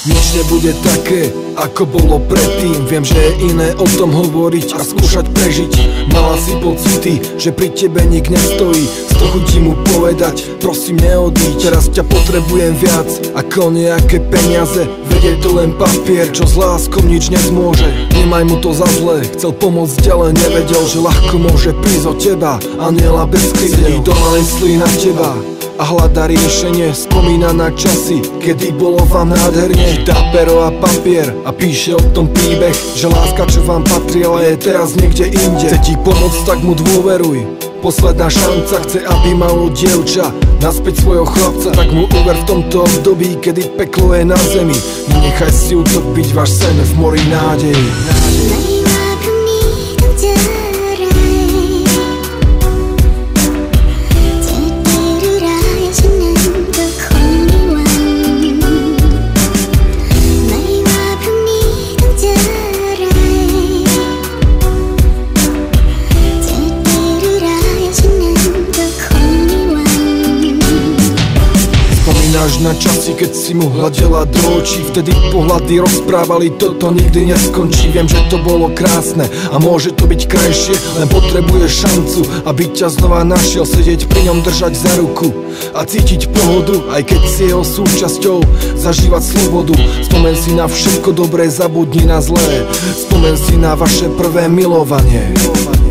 Nič nebude také, ako bolo predtým. Viem, že je iné o tom hovoriť a skúšať prežiť. Mala si pocity, že pri tebe nik nestojí. Z toho chutí mu povedať, prosím neodíď. Teraz ťa potrebujem viac ako nejaké peniaze. Veď je to len papier, čo s láskou nič nezmôže. Nemaj mu to za zlé, chcel pomôcť, ale nevedel, že ľahko môže prísť od teba. Aniela bez krídel, doma myslí na teba a hľadá riešenie. Spomína na časy, kedy bolo vám nádherne. Chytá pero a papier a píše o tom príbeh, že láska, čo vám patrila, je teraz niekde inde. Chce ti pomôcť, tak mu dôveruj. Posledná šanca, chce, aby malo dievča naspäť svojho chlapca. Tak mu uver v tomto období, kedy peklo je na zemi. Nenechaj si utopiť váš sen v mori nádeji. Na časy, keď si mu hľadela do očí, vtedy pohľady rozprávali, toto nikdy neskončí. Viem, že to bolo krásne a môže to byť krajšie, len potrebuješ šancu, aby ťa znova našiel. Sedieť pri ňom, držať za ruku a cítiť pohodu, aj keď si jeho súčasťou, zažívať slobodu. Spomen si na všetko dobré, zabudni na zlé. Spomen si na vaše prvé milovanie.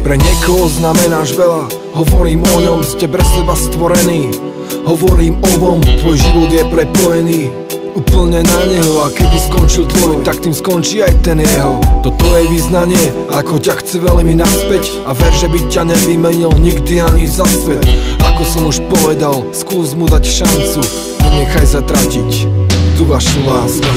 Pre niekoho znamenáš veľa, hovorím o ňom, ste pre seba stvorení. Hovorím obom, tvoj život je prepojený úplne na neho. A keby skončil tvoj, tak tým skončí aj ten jeho. Toto je vyznanie, ako ťa chce veľmi naspäť. A ver, že by ťa nevymenil nikdy ani za svet. Ako som už povedal, skús mu dať šancu, nenechaj zatratiť tú vašu lásku.